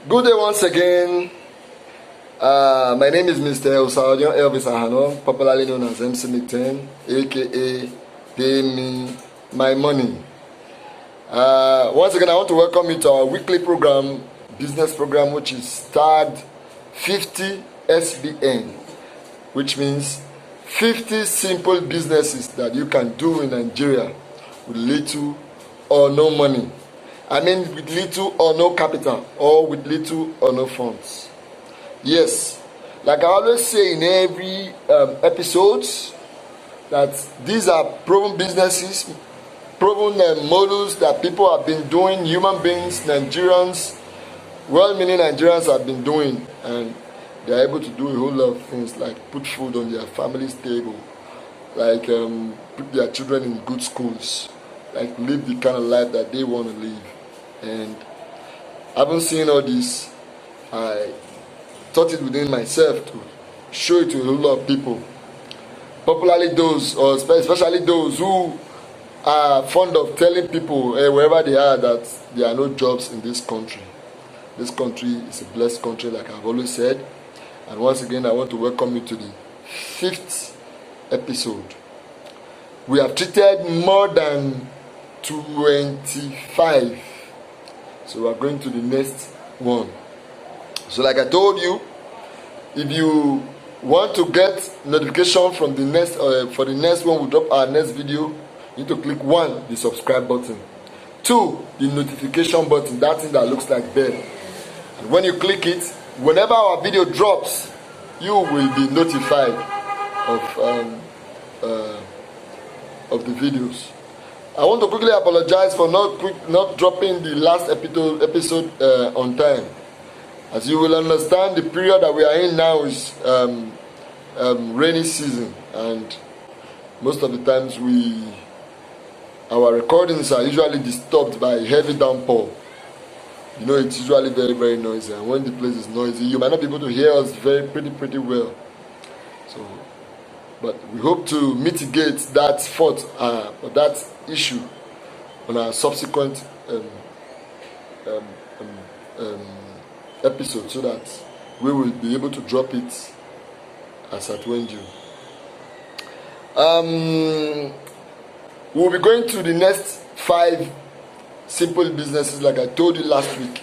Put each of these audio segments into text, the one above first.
Good day once again. My name is Mr. Osaudion Elvis Ahano, popularly known as MC Nick10, aka Pay Me My Money. Once again, I want to welcome you to our weekly program, business program, which is tagged 50 SBN, which means 50 simple businesses that you can do in Nigeria with little or no money. I mean, with little or no capital, or with little or no funds. Yes, like I always say in every episodes, that these are proven businesses, proven models that people have been doing, human beings, Nigerians, well-meaning Nigerians have been doing, and they are able to do a whole lot of things, like put food on their family's table, like put their children in good schools, like live the kind of life that they want to live. And having seen all this, I thought it within myself to show it to a whole lot of people, popularly those, or especially those who are fond of telling people wherever they are that there are no jobs in this country. This country is a blessed country, like I've always said. And once again, I want to welcome you to the 5th episode. We have treated more than 25. So we are going to the next one. So like I told you, if you want to get notification from the next for the next one, we drop our next video, you need to click 1, the subscribe button, 2, the notification button, that thing that looks like bell. And when you click it, whenever our video drops, you will be notified of the videos. I want to quickly apologize for not dropping the last episode on time. As you will understand, the period that we are in now is rainy season, and most of the times our recordings are usually disturbed by heavy downpour. You know, it's usually very, very noisy, and when the place is noisy, you might not be able to hear us pretty well. So, but we hope to mitigate that fault or that issue on our subsequent episode, so that we will be able to drop it as at when due. We'll be going to the next 5 simple businesses, like I told you last week.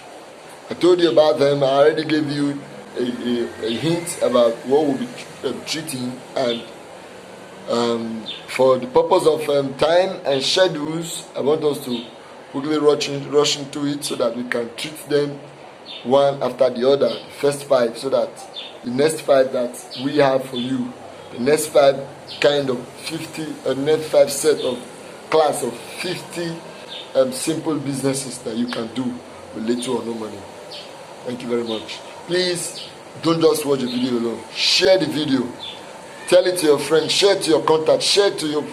I told you about them. I already gave you a hint about what we'll be treating, and for the purpose of time and schedules, I want us to quickly rush into it so that we can treat them one after the other, the first 5, so that the next 5 that we have for you, the next 5 kind of 50, next 5 set of class of 50 simple businesses that you can do with little or no money. Thank you very much. Please don't just watch the video alone. Share the video. Tell it to your friends, share it to your contacts, share it on your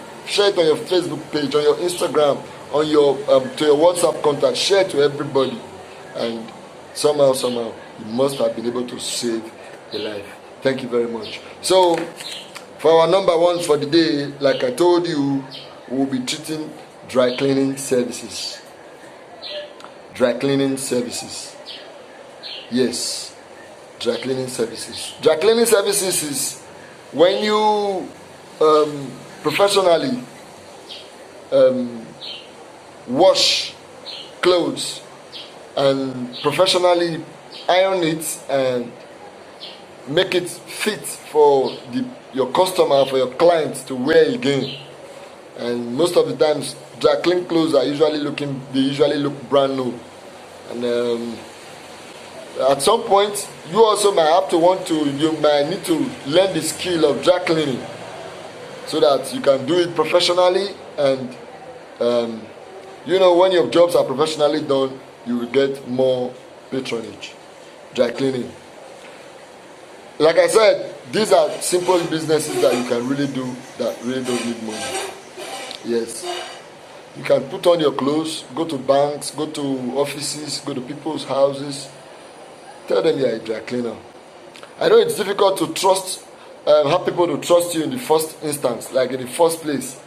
Facebook page, on your Instagram, on your to your WhatsApp contacts, share it to everybody. And somehow, you must have been able to save a life. Thank you very much. So, for our number 1 for the day, like I told you, we'll be treating dry cleaning services. Dry cleaning services. Yes, dry cleaning services. Dry cleaning services is when you professionally wash clothes and professionally iron it and make it fit for your customer, for your client to wear again. And most of the times, dry clean clothes are usually look brand new. And at some point, you also you might need to learn the skill of dry cleaning, so that you can do it professionally. And when your jobs are professionally done, you will get more patronage. Dry cleaning, like I said, these are simple businesses that you can really do that really don't need money. Yes, you can put on your clothes, go to banks, go to offices, go to people's houses, tell them you are a dry cleaner. I know it's difficult to have people to trust you in the first instance, like in the first place.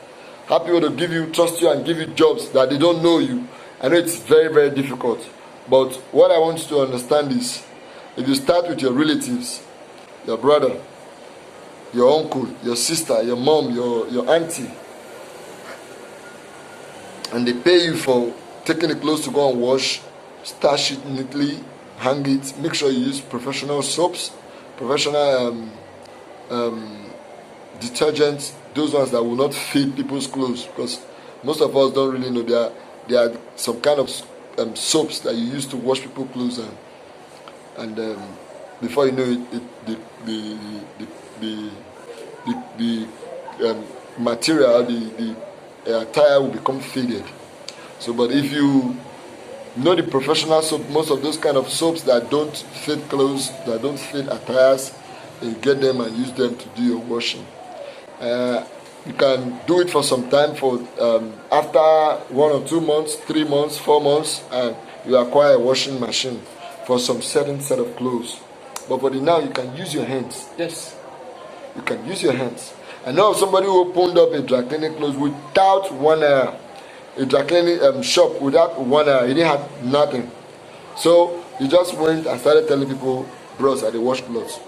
Have people to trust you and give you jobs that they don't know you. I know it's very, very difficult. But what I want you to understand is, if you start with your relatives, your brother, your uncle, your sister, your mom, your auntie, and they pay you for taking the clothes to go and wash, stash it neatly, hang it, make sure you use professional soaps, professional detergents, those ones that will not fade people's clothes, because most of us don't really know there are some kind of soaps that you use to wash people's clothes, and before you know it, the material, the attire will become faded. So, but if you know the professional soap, most of those kind of soaps that don't fade clothes, that don't fade attires, you get them and use them to do your washing. You can do it for some time, for after 1 or 2 months, 3 months, 4 months, and you acquire a washing machine for some certain set of clothes. But for the now, you can use your hands. Yes, you can use your hands. I know of somebody who opened up a dry cleaning clothes without 1 naira, a dry cleaning shop without 1 naira. He didn't have nothing. So he just went and started telling people, bros, I dey wash clothes.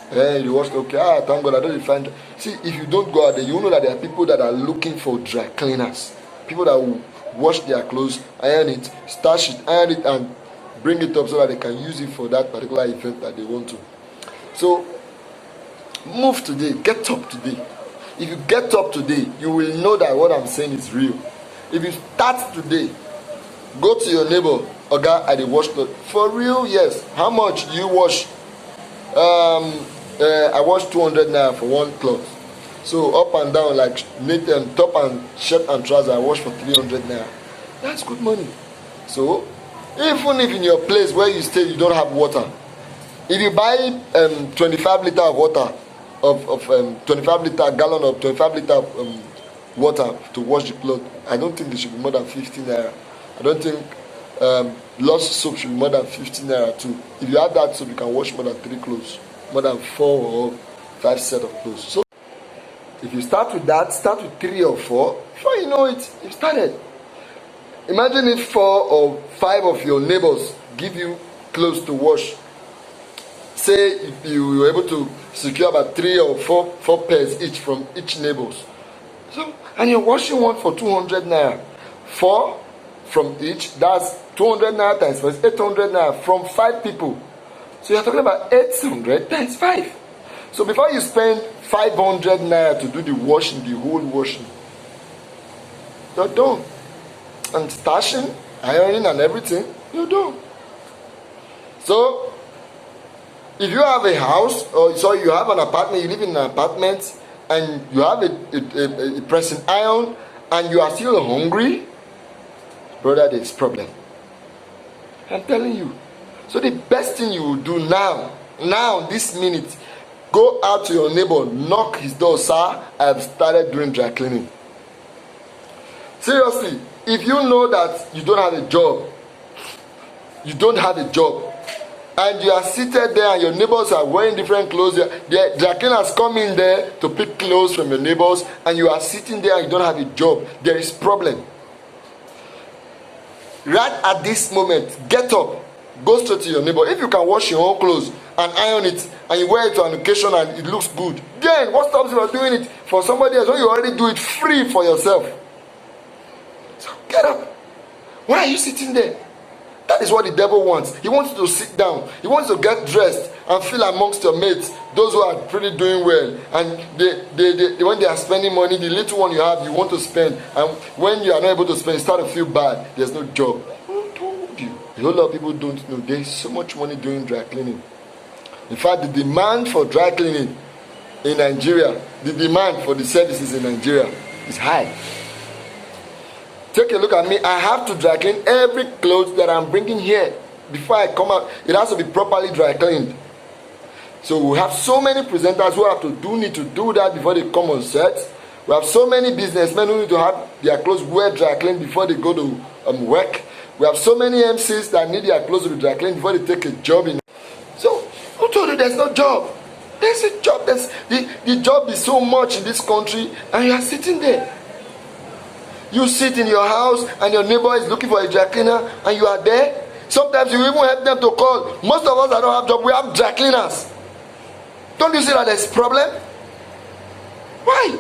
Hey, you wash, okay, thank God, I don't find. See, if you don't go out there, you know that there are people that are looking for dry cleaners. People that will wash their clothes, iron it, stash it, iron it, and bring it up so that they can use it for that particular event that they want to. So, move today, get up today. If you get up today, you will know that what I'm saying is real. If you start today, go to your neighbor, Oga, I dey wash clothes. For real, yes. How much do you wash? I wash 200 naira for 1 cloth. So up and down, like top and shirt and trouser, I wash for 300 naira. That's good money. So even if in your place where you stay you don't have water, if you buy 25 liter of water, of 25 liter gallon of 25 liter water to wash the cloth, I don't think it should be more than 15 naira. I don't think Lost soap should be more than 15 naira too. If you have that soap, you can wash more than 3 clothes, more than 4 or 5 set of clothes. So if you start with that, start with 3 or 4, before you know it, you've started. Imagine if 4 or 5 of your neighbors give you clothes to wash. Say if you were able to secure about 3 or 4 pairs each from each neighbors. So, and you're washing one for 200 naira. 4 from each, that's 200 naira times 5, 800 naira from 5 people. So you're talking about 800 times 5. So before you spend 500 naira to do the washing, the whole washing, you're done. And stashing, ironing and everything, you're done. So if you have a house, or so you have an apartment, you live in an apartment, and you have a pressing iron, and you are still hungry, brother, there's problem. I'm telling you. So the best thing you will do now, this minute, go out to your neighbor, knock his door, sir, I have started doing dry cleaning. Seriously, if you know that you don't have a job, and you are seated there and your neighbors are wearing different clothes, the dry cleaners come in there to pick clothes from your neighbors, and you are sitting there and you don't have a job, there is problem. Right at this moment, get up, go straight to your neighbor. If you can wash your own clothes and iron it, and you wear it to an occasion and it looks good, then what stops you from doing it for somebody else when you already do it free for yourself? So get up. Why are you sitting there? That is what the devil wants. He wants you to sit down. He wants you to get dressed and feel amongst your mates, those who are pretty doing well. And when they are spending money, the little one you have, you want to spend. And when you are not able to spend, you start to feel bad. There's no job. Who told you? A whole lot of people don't know. There is so much money doing dry cleaning. In fact, the demand for dry cleaning in Nigeria, the demand for the services in Nigeria is high. Take a look at me. I have to dry clean every clothes that I'm bringing here. Before I come out, it has to be properly dry cleaned. So we have so many presenters who need to do that before they come on set. We have so many businessmen who need to have their clothes well dry cleaned before they go to work. We have so many MCs that need their clothes to be dry cleaned before they take a job in. So who told you there's no job? There's a job. The job is so much in this country, and you are sitting there. You sit in your house and your neighbor is looking for a dry cleaner and you are there. Sometimes you even help them to call. Most of us that don't have job, we have dry cleaners. Don't you see that there's a problem? Why?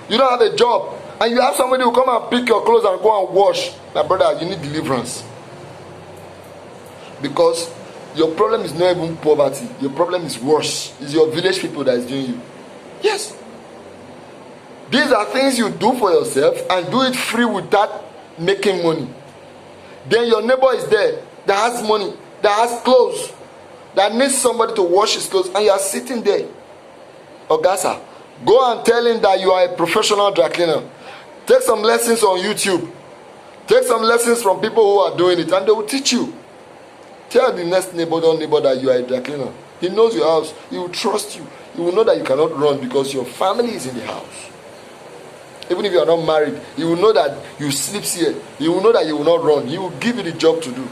You don't have a job and you have somebody who come and pick your clothes and go and wash. My brother, you need deliverance. Because your problem is not even poverty. Your problem is worse. It's your village people that is doing you. Yes. These are things you do for yourself and do it free without making money. Then your neighbor is there that has money, that has clothes, that needs somebody to wash his clothes, and you are sitting there. Ogasa, go and tell him that you are a professional dry cleaner. Take some lessons on YouTube. Take some lessons from people who are doing it, and they will teach you. Tell the next neighbor, door neighbor, that you are a dry cleaner. He knows your house. He will trust you. He will know that you cannot run because your family is in the house. Even if you are not married, he will know that you sleep here. He will know that you will not run. He will give you the job to do.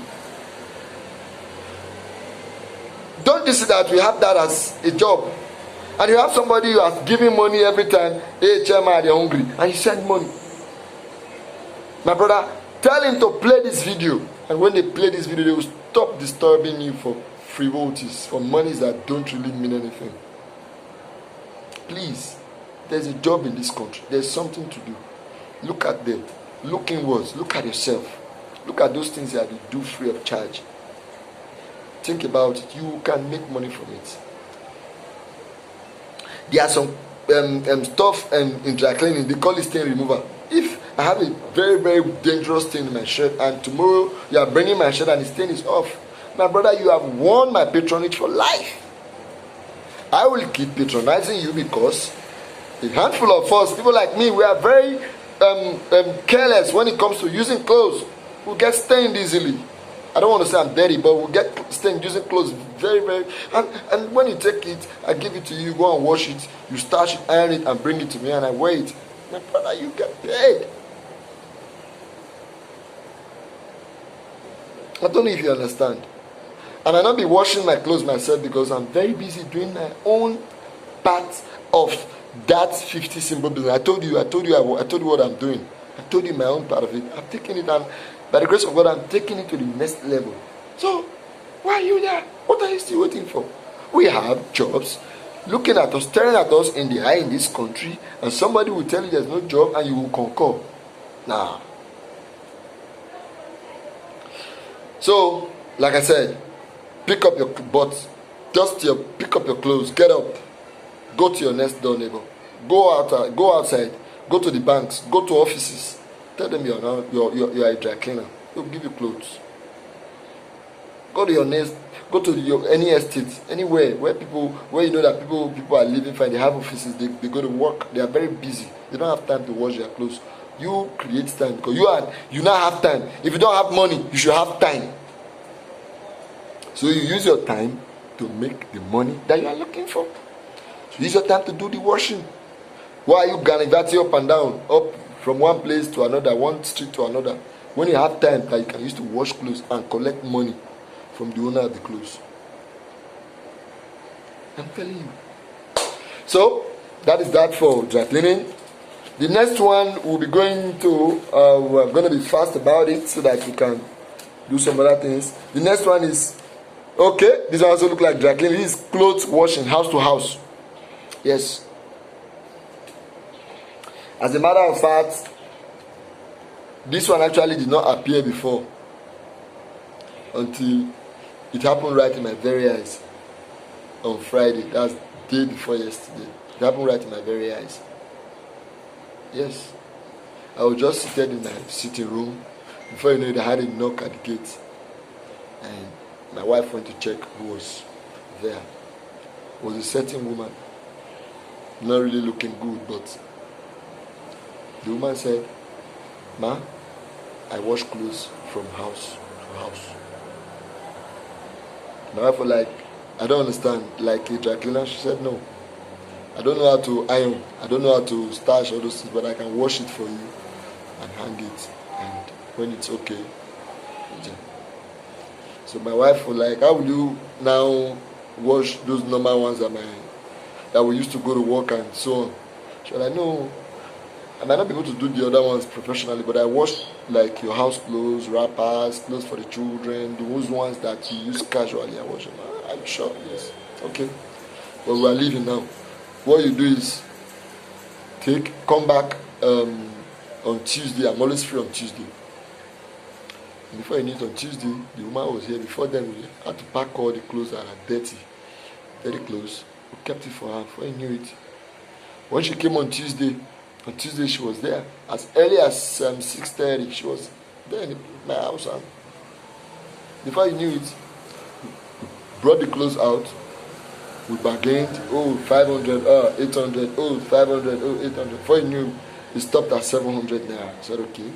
Don't you see that we have that as a job? And you have somebody who has given money every time. Hey, chairman, they're hungry. And you send money. My brother, tell him to play this video. And when they play this video, they will stop disturbing you for frivolities, for monies that don't really mean anything. Please. There's a job in this country. There's something to do. Look at them. Look inwards. Look at yourself. Look at those things that you do free of charge. Think about it. You can make money from it. There are some stuff in dry cleaning. They call it stain remover. If I have a very, very dangerous stain in my shirt and tomorrow you are bringing my shirt and the stain is off, my brother, you have won my patronage for life. I will keep patronizing you because a handful of us, people like me, we are very careless when it comes to using clothes. We get stained easily. I don't want to say I'm dirty, but we get stained using clothes very, very. And when you take it, I give it to you, go and wash it, you starch it, iron it, and bring it to me, and I wear it. My brother, you get paid. I don't know if you understand. I might not be washing my clothes myself because I'm very busy doing my own part of that 50 symbol business. I told you what I'm doing. I told you my own part of it. I'm taking it, and by the grace of God, I'm taking it to the next level. So, why are you there? What are you still waiting for? We have jobs looking at us, staring at us in the eye in this country, and somebody will tell you there's no job and you will concur. Nah. So, like I said, pick up your butt, pick up your clothes, get up. Go to your next door neighbor. Go outside. Go to the banks. Go to offices. Tell them you're a dry cleaner. They'll give you clothes. Go to any estate, anywhere where you know that people are living fine. They have offices. They go to work. They are very busy. They don't have time to wash their clothes. You create time because you now have time. If you don't have money, you should have time. So you use your time to make the money that you are looking for. So use your time to do the washing. Why are you gallivanting up and down, up from one place to another, one street to another, when you have time that you can use to wash clothes and collect money from the owner of the clothes? I'm telling you. So that is that for dry cleaning. The next one we'll be going to, we're going to be fast about it so that we can do some other things. The next one is, okay, this one also look like dry cleaning. This is clothes washing, house to house. Yes. As a matter of fact, this one actually did not appear before until it happened right in my very eyes on Friday. That's the day before yesterday. It happened right in my very eyes. Yes. I was just seated in my sitting room. Before you know it, I had a knock at the gate. And my wife went to check who was there. It was a certain woman. Not really looking good, but the woman said, "Ma, I wash clothes from house to house." My wife was like, "I don't understand, like a dry cleaner?" She said, "No. I don't know how to iron. I don't know how to starch all those things, but I can wash it for you and hang it. And when it's okay." So my wife was like, "How will you now wash those normal ones that we used to go to work and so on?" She was like, "No, I might not be able to do the other ones professionally, but I wash like your house clothes, wrappers, clothes for the children, those ones that you use casually. I wash them. I'm sure, yes. Okay. But we are leaving now. What you do is come back on Tuesday. I'm always free on Tuesday. And before you knew it, on Tuesday, the woman was here. Before then, we had to pack all the clothes that are dirty clothes. We kept it for her. Before you knew it, when she came on Tuesday she was there. As early as 6:30, she was there in my house. And before you knew it, brought the clothes out. We bargained. 500, 800, 500, 800. Before you knew, it stopped at 700 naira. I said, okay,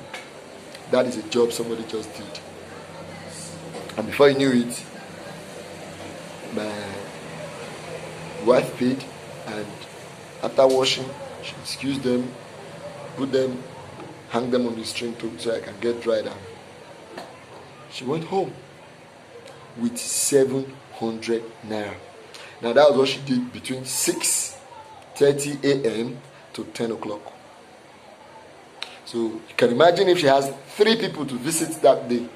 that is a job somebody just did. And before you knew it, my wife paid, and after washing, she excused them, put them, hang them on the string so I can get dried out. She went home with 700 naira. Now that was what she did between 6:30 a.m. to 10 o'clock. So you can imagine if she has 3 people to visit that day.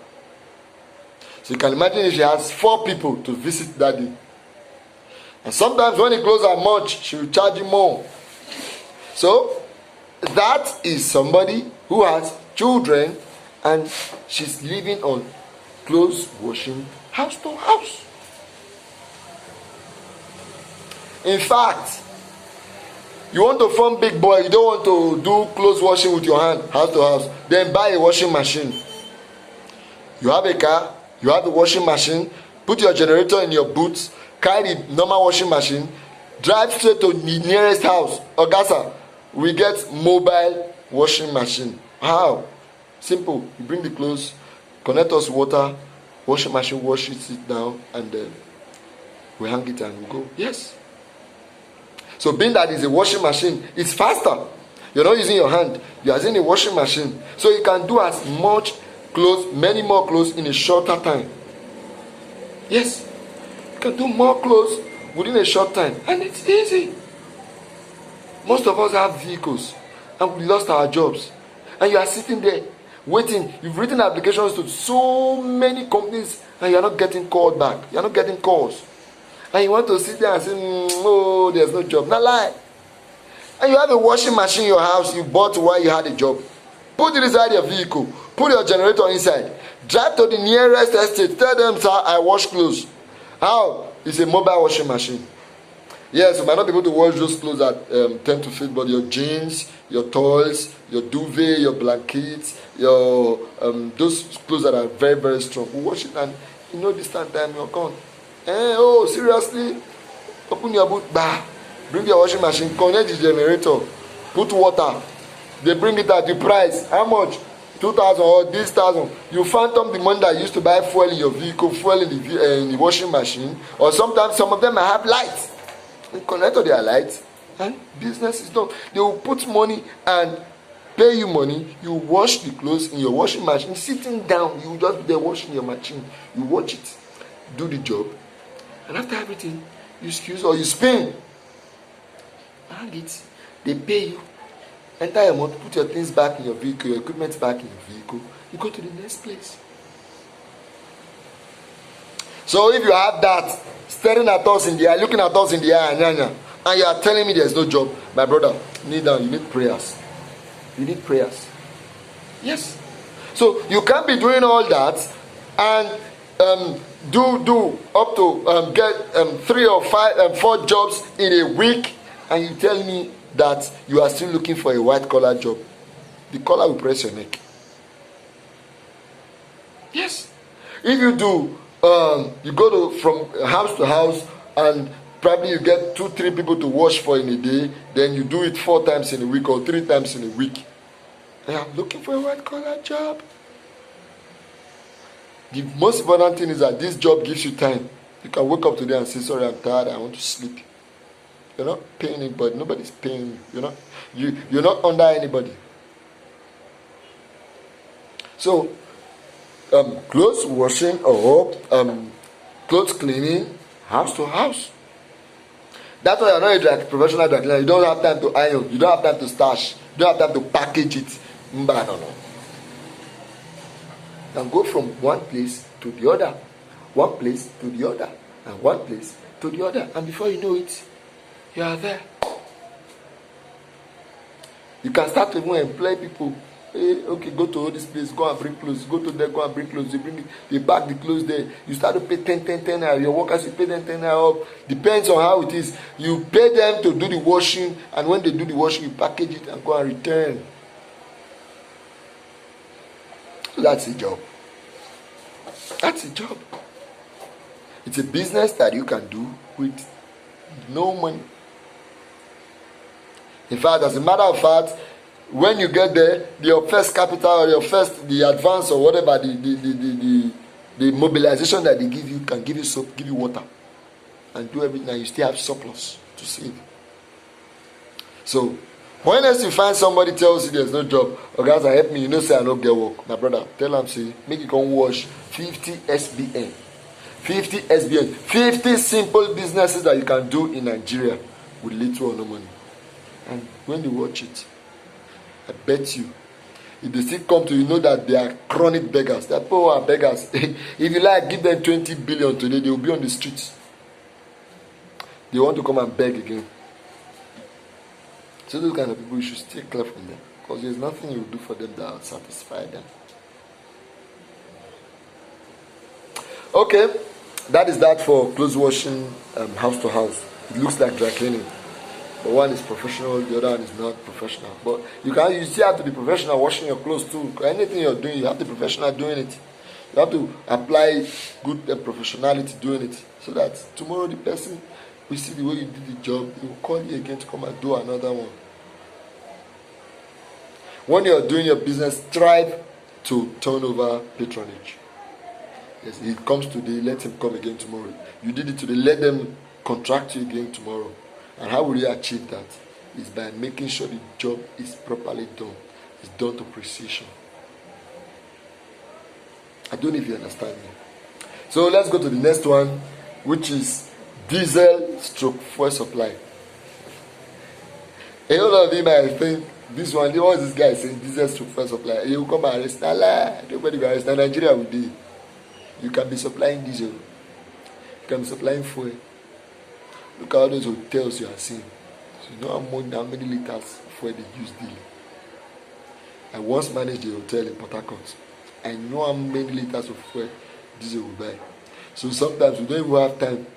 So you can imagine if she has 4 people to visit that day. And sometimes when the clothes are much, she will charge you more. So that is somebody who has children and she's living on clothes washing house to house. In fact, you want to form big boy, you don't want to do clothes washing with your hand, house to house, then buy a washing machine. You have a car, you have a washing machine, put your generator in your boots, carry the normal washing machine, drive straight to the nearest house. Ogasa, we get mobile washing machine. How? Simple. You bring the clothes, connect us water, washing machine washes it down, and we hang it and we go. Yes. So being that is a washing machine, it's faster. You're not using your hand, you're using a washing machine. So you can do as much clothes, many more clothes in a shorter time. Yes. You can do more clothes within a short time. And it's easy. Most of us have vehicles and we lost our jobs. And you are sitting there waiting. You've written applications to so many companies and you're not getting called back. You're not getting calls. And you want to sit there and say, oh, there's no job. Not lie. And you have a washing machine in your house you bought while you had a job. Put it inside your vehicle. Put your generator inside. Drive to the nearest estate. Tell them, sir, I wash clothes. How? It's a mobile washing machine. Yes, you might not be able to wash those clothes that tend to fit, but your jeans, your towels, your duvet, your blankets, your those clothes that are very, very strong. We wash it and this time you're gone. Seriously? Open your boot, bring your washing machine, connect the generator, put water. They bring it at the price. How much? 2,000 or this 1,000. You phantom the money that you used to buy fuel in your vehicle, fuel in the washing machine, or sometimes some of them might have lights. You connect to their lights and business is done. They will put money and pay you money. You wash the clothes in your washing machine, sitting down. You just be there washing your machine. You watch it, do the job, and after everything, you excuse or you spin. Hang it. They pay you. Enter your motor, put your things back in your vehicle, your equipment back in your vehicle. You go to the next place. So if you have that staring at us in the eye, looking at us in the eye, and you are telling me there's no job, my brother, kneel down. You need prayers. You need prayers. Yes. So you can't be doing all that and do up to get 3 or 5 4 jobs in a week, and you tell me that you are still looking for a white collar job. The collar will press your neck. Yes. If you do, you go from house to house and probably you get 2-3 people to wash for in a day, then you do it 4 times in a week or 3 times in a week. And I'm looking for a white collar job. The most important thing is that this job gives you time. You can wake up today and say, sorry, I'm tired, I want to sleep. You're not paying anybody. Nobody's paying you. You're not under anybody. So, clothes washing or clothes cleaning, house to house. That's why you're not a professional dry cleaner. You don't have time to iron. You don't have time to stash. You don't have time to package it. No. And go from one place to the other, one place to the other, and one place to the other. And before you know it, you are there. You can start to even employ people. Hey, okay, go to all this place, go and bring clothes. Go to there, go and bring clothes. You pack the clothes there. You start to pay 10 naira. Your workers, you pay them 10 naira up. Depends on how it is. You pay them to do the washing, and when they do the washing, you package it and go and return. That's a job. That's a job. It's a business that you can do with no money. In fact, as a matter of fact, when you get there, your first capital or the advance or whatever, the mobilization that they give you can give you soap, give you water, and do everything, and you still have surplus to save. So, when else you find somebody tells you there's no job, or guys, help me, you know, say I don't get work. My brother, tell them, say, make you come wash 50 SBN. 50 SBN. 50 simple businesses that you can do in Nigeria with little or no money. And when you watch it, I bet you, if they still come to you, know that they are chronic beggars. They are poor beggars. If you like, give them 20 billion today, they will be on the streets. They want to come and beg again. So those kind of people, you should stay clear from them, because there's nothing you do for them that will satisfy them. Okay, that is that for clothes washing, house to house. It looks like dry cleaning, but one is professional, the other one is not professional. But you still have to be professional washing your clothes too. Anything you're doing, you have to be professional doing it. You have to apply good professionality doing it, so that tomorrow the person will see the way you did the job, he will call you again to come and do another one. When you're doing your business, strive to turn over patronage. Yes, he comes today, let him come again tomorrow. You did it today, let them contract you again tomorrow. And how will you achieve that? Is by making sure the job is properly done. It's done to precision. I don't know if you understand me. So let's go to the next one, which is diesel stroke fuel supply. A lot of you might think this one, what is this guy saying, diesel stroke fuel supply? He will come and arrest. Nobody will arrest. Now Nigeria will do. You can be supplying diesel. You can be supplying fuel. Look at all those hotels you are seeing. So you know how many liters of fuel they use daily. I once managed a hotel in Port Harcourt. I know how many liters of fuel diesel will buy. So sometimes we don't even have time.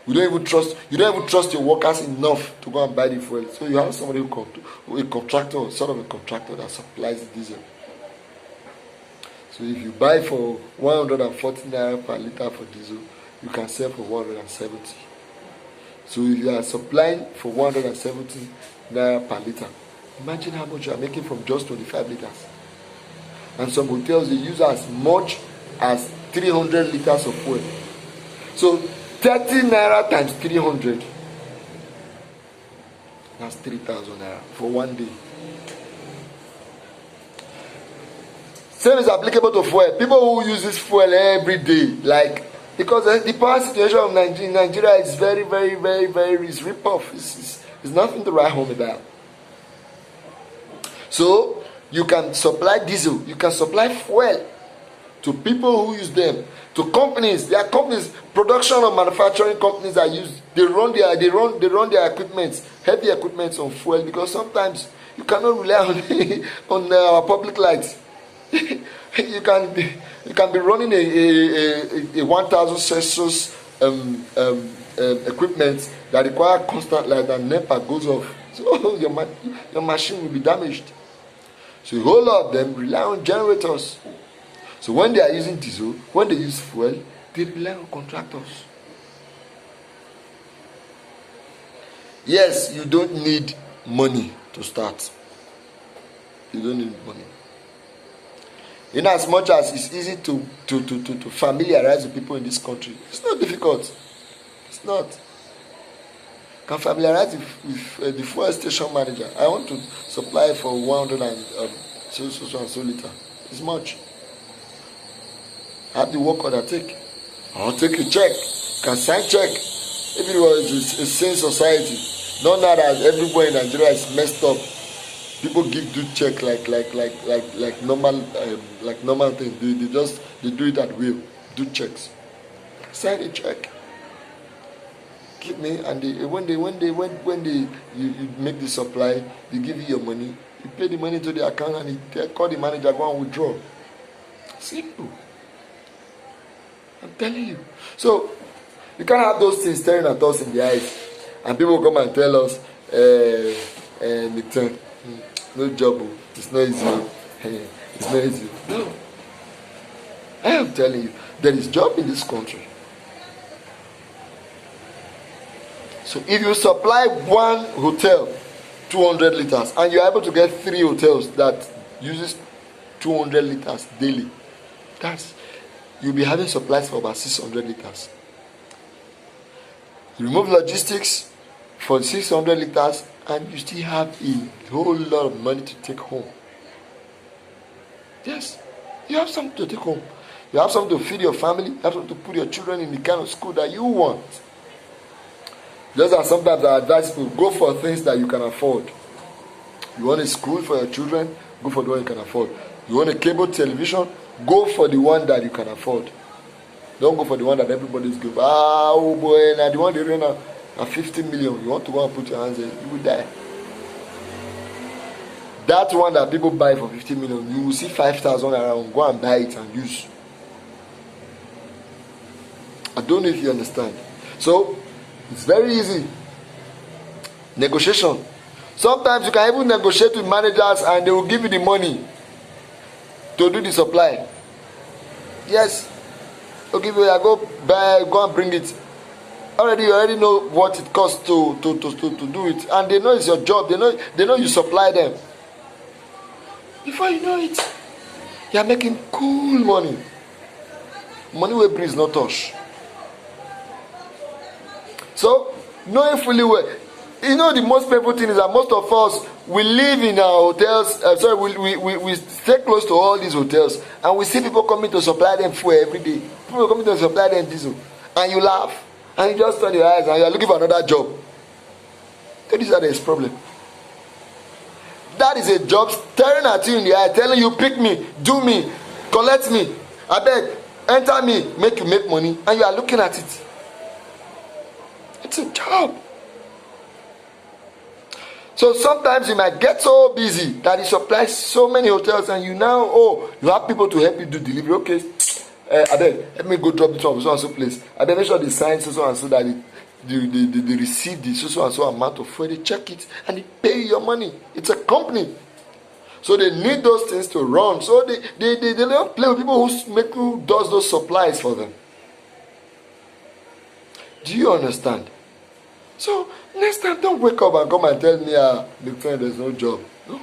You don't even trust your workers enough to go and buy the fuel. So you have somebody a contractor, sort of a contractor that supplies the diesel. So if you buy for 140 naira per liter for diesel, you can sell for 170. So if you are supplying for 170 naira per liter, imagine how much you are making from just 25 liters. And some hotels, they use as much as 300 liters of fuel. So 30 naira times 300, that's 3,000 naira for one day. Same is applicable to fuel. People who use this fuel every day, because the power situation of Nigeria is very, very, very, very, is rip-off. It's nothing to write home about. So you can supply diesel, you can supply fuel to people who use them, to companies. There are companies, production or manufacturing companies that use. They run their equipment, heavy equipment on fuel, because sometimes you cannot rely on our public lights. you can be running a 1000 Celsius equipment that require constant light, and NEPA goes off. So your machine will be damaged. So a whole lot of them rely on generators. So when they are using diesel, when they use fuel, they rely on contractors. Yes, you don't need money to start. You don't need money. In as much as it's easy to familiarize with people in this country, it's not difficult. It's not. You can familiarize with the fuel station manager. I want to supply for 100 and so liter. It's much. Have the work order take. I'll take a check. Can sign check. If it was a sane society, not now that everywhere in Nigeria is messed up. People give do check like normal thing. They do it at will. Do checks. Sign a check. Give me, and when you make the supply, they give you your money. You pay the money to the account, and they call the manager, go and withdraw. Simple. I'm telling you. So you can't have those things staring at us in the eyes, and people come and tell us, no job, it's not easy. It's not easy. No. I am telling you, there is job in this country. So if you supply one hotel 200 liters and you're able to get 3 hotels that uses 200 liters daily, you'll be having supplies for about 600 liters. You remove logistics for 600 liters and you still have a whole lot of money to take home. Yes, you have something to take home. You have something to feed your family. You have something to put your children in the kind of school that you want. Just as sometimes I advise people, go for things that you can afford. You want a school for your children, go for the one you can afford. You want a cable television, go for the one that you can afford. Don't go for the one that everybody's going. Oh boy, now the one they rent at 50 million. You want to go and put your hands in, you will die. That one that people buy for 50 million, you will see 5,000 around. Go and buy it and use. I don't know if you understand. So it's very easy. Negotiation. Sometimes you can even negotiate with managers and they will give you the money to do the supply. Yes. They'll give you, go buy, go and bring it. You already know what it costs to do it. And they know it's your job. They know you supply them. Before you know it, you are making cool money. Money where breeze not touch. So, knowing fully well, the most painful thing is that most of us, we live in our hotels, we stay close to all these hotels, and we see people coming to supply them fuel every day. People coming to supply them diesel. And you laugh, and you just turn your eyes, and you are looking for another job. That is there is problem. That is a job staring at you in the eye, telling you, pick me, do me, collect me, I beg, enter me, make you make money, and you are looking at it. It's a job. So sometimes you might get so busy that you supply so many hotels and you have people to help you do delivery. Okay, let me go drop it from so and so place. Make sure they sign so and so that they receive the so and so amount of fuel. They check it and they pay you your money. It's a company. So they need those things to run. So they don't play with people who does those supplies for them. Do you understand? So next time, don't wake up and come and tell me, there's no job. No,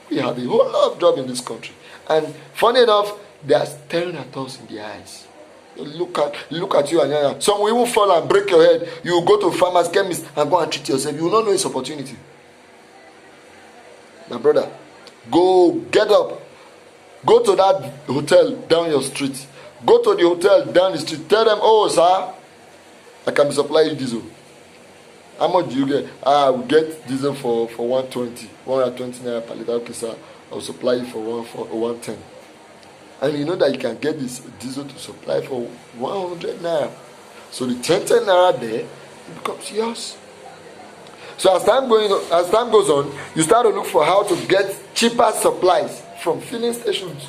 we have a whole lot of job in this country, and funny enough, they are staring at us in the eyes. They look at you, and some will even fall and break your head. You will go to farmers, chemist, and go and treat yourself. You will not know this opportunity. My brother, get up, go to that hotel down your street. Go to the hotel down the street. Tell them, oh sir, I can supply you diesel. How much do you get? I will get diesel for 120 naira per liter. Okay, sir, I will supply you for 110. And you know that you can get this diesel to supply for 100 naira. So the 10 naira there, it becomes yours. So as time goes on, you start to look for how to get cheaper supplies from filling stations.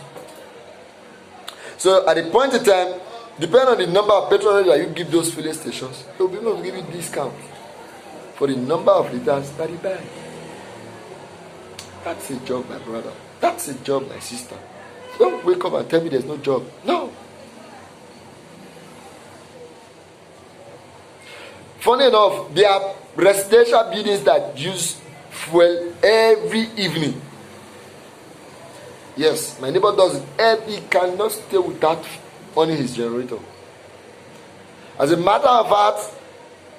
So at the point in time, depending on the number of petrol that you give those filling stations, they will be able to give you discount for the number of liters that you buy. That's a job, my brother. That's a job, my sister. Don't wake up and tell me there's no job. No. Funny enough, there are residential buildings that use fuel every evening. Yes, my neighbor does it. He cannot stay without on his generator. As a matter of fact,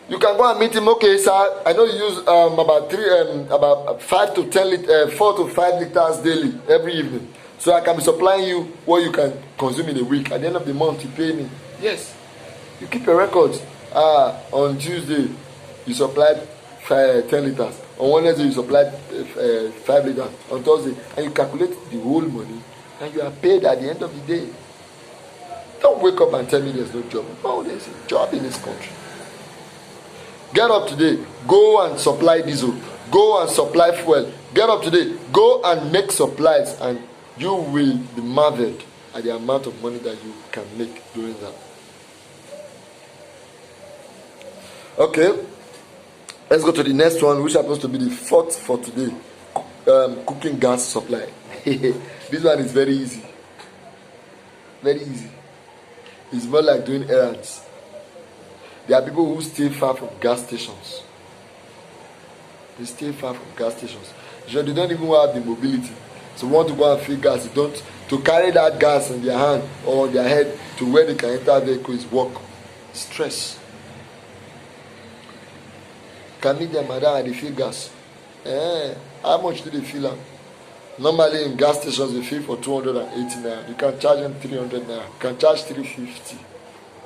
you can go and meet him. Okay, sir, I know you use about 5 to 10 liters, 4 to 5 liters daily every evening. So I can be supplying you what you can consume in a week. At the end of the month, you pay me. Yes, you keep your records. On Tuesday, you supplied 10 liters. On Wednesday you supply 5 liters. On Thursday, and you calculate the whole money, and you are paid at the end of the day. Don't wake up and tell me there's no job. No, there's a job in this country. Get up today. Go and supply diesel. Go and supply fuel. Get up today. Go and make supplies, and you will be marveled at the amount of money that you can make doing that. Okay, let's go to the next one, which happens to be the fourth for today. Cooking gas supply. This one is very easy. Very easy. It's more like doing errands. There are people who stay far from gas stations. They stay far from gas stations. So they don't even have the mobility. So want to go and fill gas. They don't. To carry that gas in their hand or on their head to where they can enter vehicle is work. Stress. Can meet them, madam, and they fill gas. How much do they fill them? Normally in gas stations they fill for 280 naira. You can charge them 300 naira. You can charge 350,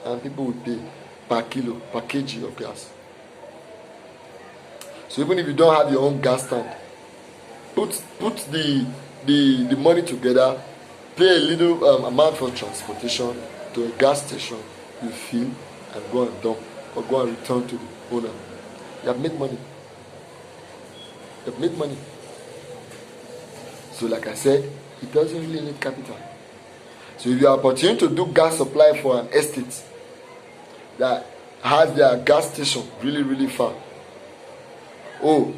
and people will pay per kilo, per kg of gas. So even if you don't have your own gas tank, put the money together, pay a little amount for transportation to a gas station, you fill and go and dump or go and return to the owner. You have made money. You have made money. So like I said, it doesn't really need capital. So if you are opportunity to do gas supply for an estate that has their gas station really, really far, or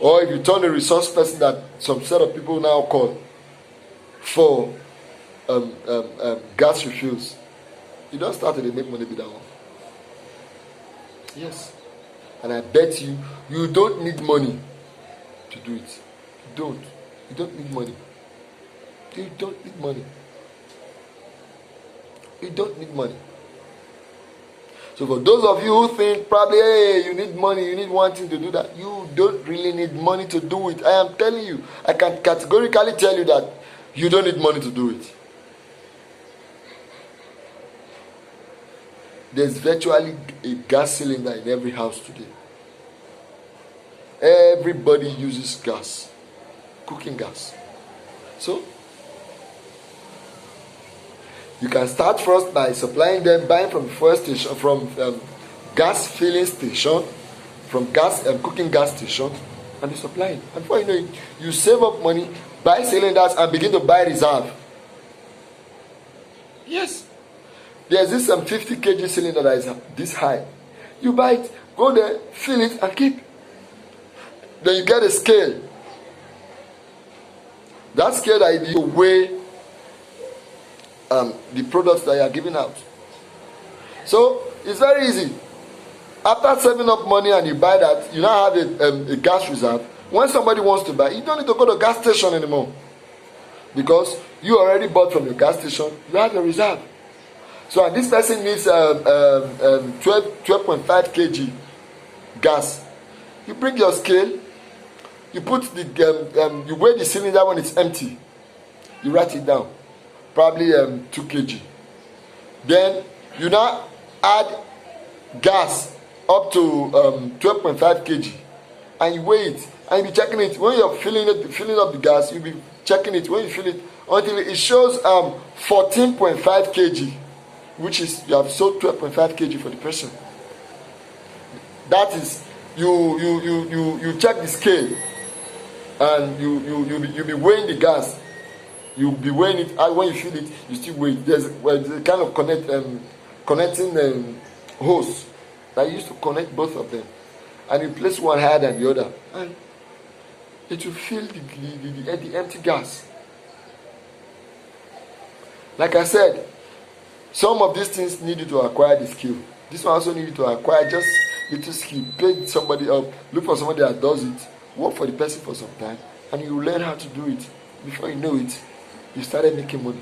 if you turn a resource person that some set of people now call for gas refills, you don't start to make money with that one. Yes. And I bet you don't need money to do it. You don't need money. You don't need money. You don't need money. So for those of you who think probably, hey, you need money, you need one thing to do that, you don't really need money to do it. I am telling you, I can categorically tell you that you don't need money to do it. There's virtually a gas cylinder in every house today. Everybody uses gas, cooking gas. So you can start first by supplying them, buying from the first station, from gas filling station, from gas cooking gas station, and you supply it. And before you know it, you save up money, buy cylinders, and begin to buy reserve. Yes. There's this 50 kg cylinder that is this high. You buy it, go there, fill it, and keep. Then you get a scale. That scale that you weigh the products that you are giving out. So it's very easy. After saving up money and you buy that, you now have a gas reserve. When somebody wants to buy, you don't need to go to a gas station anymore, because you already bought from your gas station. You have a reserve. So and this person needs 12.5 kg gas. You bring your scale. You put you weigh the cylinder when it's empty. You write it down, probably 2 kg. Then you now add gas up to 12.5 kg, and you weigh it, and you be checking it. When you're filling up the gas, you'll be checking it. When you fill it, until it shows 14.5 kg, which is you have sold 12.5 kg for the person. That is, you check the scale, and you'll be weighing the gas. You'll be weighing it, and when you fill it, you still weigh it. There's a kind of connecting hose that you used to connect both of them, and you place one higher than the other, and it will fill the empty gas. Like I said, some of these things need you to acquire the skill. This one also need you to acquire just little skill. Pay somebody up, look for somebody that does it, work for the person for some time, and you learn how to do it. Before you know it, you started making money.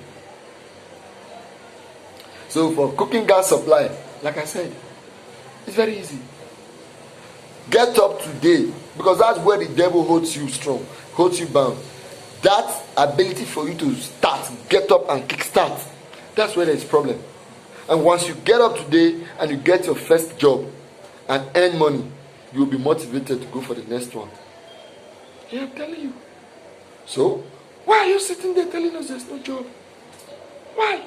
So for cooking gas supply, like I said, it's very easy. Get up today, because that's where the devil holds you strong, holds you bound. That ability for you to start, get up and kickstart, that's where there's a problem. And once you get up today and you get your first job and earn money, you'll be motivated to go for the next one. Yeah, I'm telling you. So, why are you sitting there telling us there's no job? Why?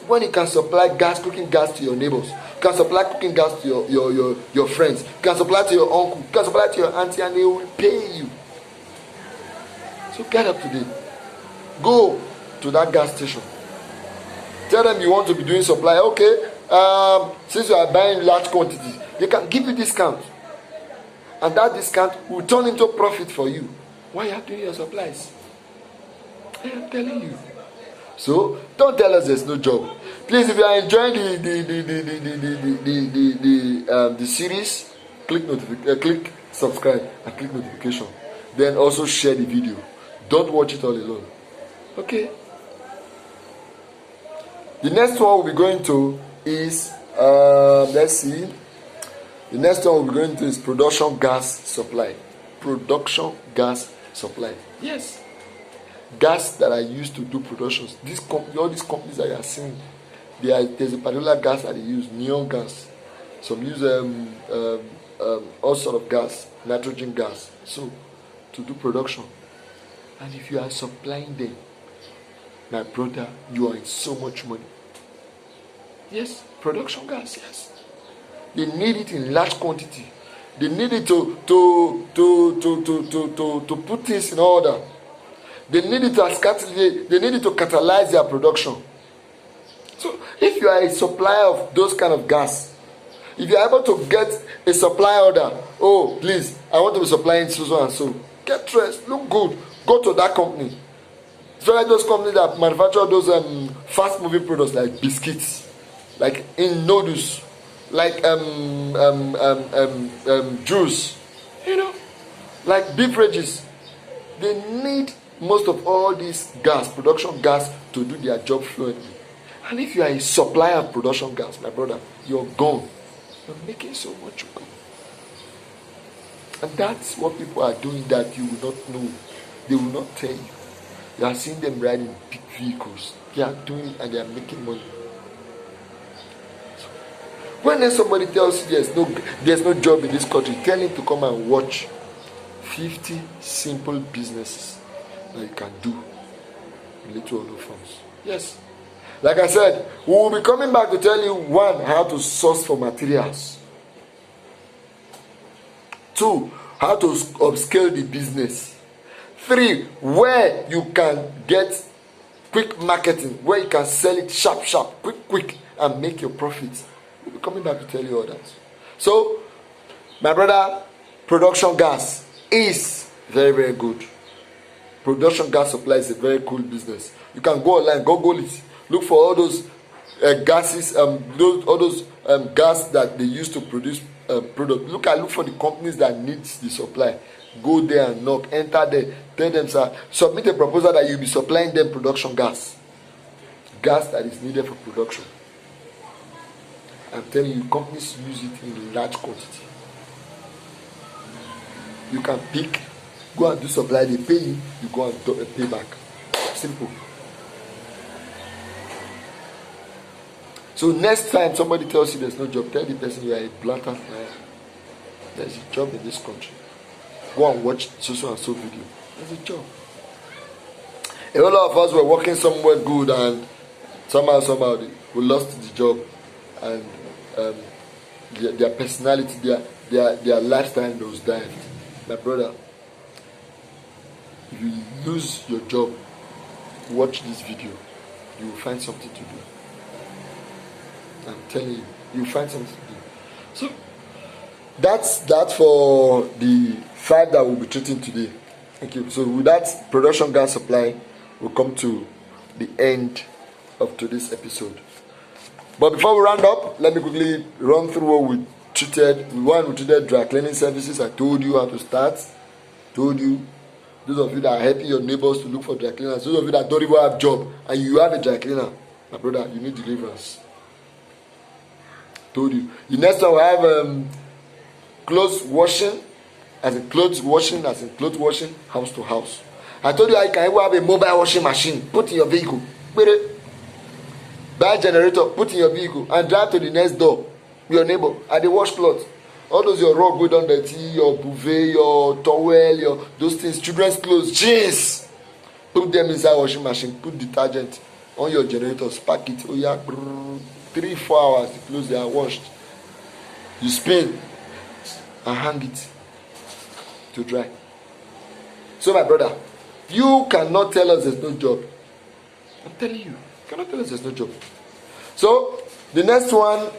When you can supply gas, cooking gas to your neighbors, you can supply cooking gas to your friends, you can supply to your uncle, you can supply to your auntie, and they will pay you. So get up today. Go to that gas station. Tell them you want to be doing supply. Okay, since you are buying large quantities, they can give you discount. And that discount will turn into profit for you while you are doing your supplies. I am telling you. So don't tell us there's no job. Please, if you are enjoying the series, click subscribe and click notification. Then also share the video. Don't watch it all alone. Okay. The next one we'll be going to is let's see. The next one we'll be going to is production gas supply. Production gas supply. Yes. Gas that are used to do productions. All these companies that you are seeing, there's a particular gas that they use, neon gas. Some use all sort of gas, nitrogen gas. So to do production. And if you are supplying them, my brother, you are in so much money. Yes, production gas, yes. They need it in large quantity. They need it to put things in order. They need it to catalyze their production. So if you are a supplier of those kind of gas, if you are able to get a supply order, oh please, I want to be supplying so and so, get dressed, look good, go to that company. It's like those companies that manufacture those fast moving products like biscuits, like in noodles, like juice, like beverages. They need most of all this gas, production gas, to do their job fluently. And if you are a supplier of production gas, my brother, you're gone. You're making so much money. And that's what people are doing that you will not know. They will not tell you. You are seeing them riding big vehicles. They are doing it and they are making money. So, when then somebody tells you there's no job in this country, tell him to come and watch 50 simple businesses that you can do in little or no funds. Yes. Like I said, we will be coming back to tell you, 1, how to source for materials. 2, how to upscale the business. 3, where you can get quick marketing, where you can sell it sharp, quick, and make your profits. We'll be coming back to tell you all that. So, my brother, production gas is very, very good. Production gas supply is a very cool business. You can go online, Google it. Look for all those gases, gas that they use to produce product. Look for the companies that needs the supply. Go there and knock, enter there, tell them, sir, submit a proposal that you'll be supplying them production gas that is needed for production. I'm telling you, companies use it in large quantity. You can pick, go and do supply, they pay you, you go and pay back. Simple. So next time somebody tells you there's no job, tell the person you are a blatant liar. There's a job in this country. Go and watch so and so video. There's a job. A lot of us were working somewhere good and somehow we lost the job, and their personality, their lifestyle was dying. My brother, if you lose your job, watch this video. You will find something to do. I'm telling you, you'll find something to do. So that's that for the 5 that we'll be treating today. Thank you. So with that production gas supply, we'll come to the end of today's episode. But before we round up, let me quickly run through what we treated. We treated dry cleaning services. I told you how to start. Told you, those of you that are helping your neighbors to look for dry cleaners, those of you that don't even have a job and you have a dry cleaner, my brother, you need deliverance. Told you. The next one we have clothes washing, as in clothes washing, house to house. I told you I can even have a mobile washing machine, put in your vehicle, buy a generator, put in your vehicle, and drive to the next door. Your neighbor, I dey wash cloth. All those your rug wey don dirty, your duvet, your towel, your those things, children's clothes, jeans. Put them inside washing machine, put detergent on your generator, spark it. Oh yeah, 3-4 hours, the clothes they are washed. You spin and hang it to dry. So my brother, you cannot tell us there's no job. I'm telling you, you cannot tell us there's no job. So the next one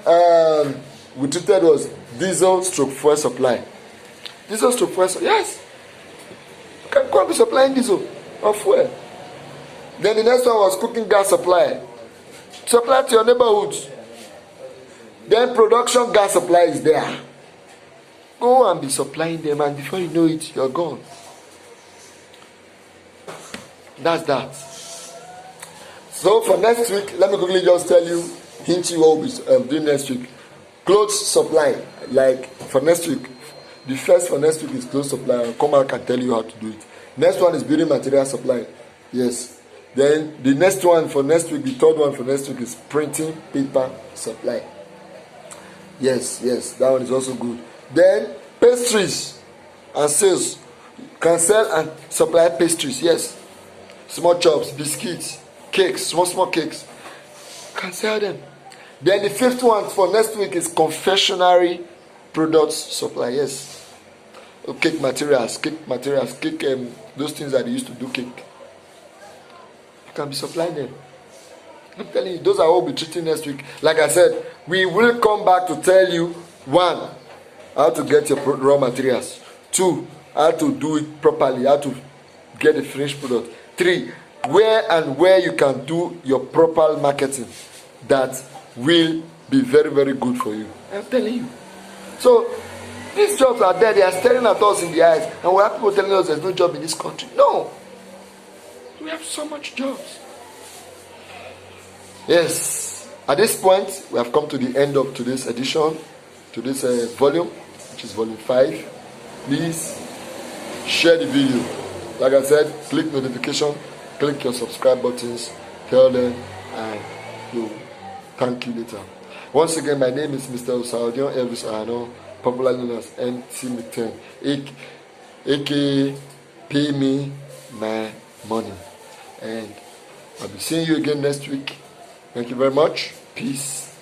we treated was diesel stroke fuel supply. Diesel stroke fuel supply, yes. You can go and be supplying diesel or fuel. Then the next one was cooking gas supply. Supply to your neighborhoods. Then production gas supply is there. Go and be supplying them, and before you know it, you're gone. That's that. So for next week, let me quickly just tell you, hint you what we'll be doing next week. Clothes supply, like for next week. The first for next week is clothes supply. I'll come out and tell you how to do it. Next one is building material supply. Yes. Then the next one for next week, the third one for next week is printing paper supply. Yes, that one is also good. Then pastries and sales. You can sell and supply pastries, yes. Small chops, biscuits, cakes, small cakes. You can sell them. Then the fifth one for next week is confectionery products supply, yes. Cake materials, those things that they used to do cake. You can be supplying them. I'm telling you, those are what we'll be treating next week. Like I said, we will come back to tell you, 1, how to get your raw materials. 2, how to do it properly, how to get the finished product. 3, where you can do your proper marketing that will be very, very good for you. I'm telling you. So, these jobs are there, they are staring at us in the eyes, and we have people telling us there's no job in this country. No. We have so much jobs. Yes. At this point, we have come to the end of today's edition, today's volume, which is volume 5. Please share the video. Like I said, click notification, click your subscribe buttons, tell them, and we'll thank you later. Once again, my name is Mr. Osaudion Elvis Ahano, popularly known as MC McTen, aka Pay Me My Money. And I'll be seeing you again next week. Thank you very much. Peace.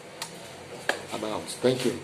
I'm out. Thank you.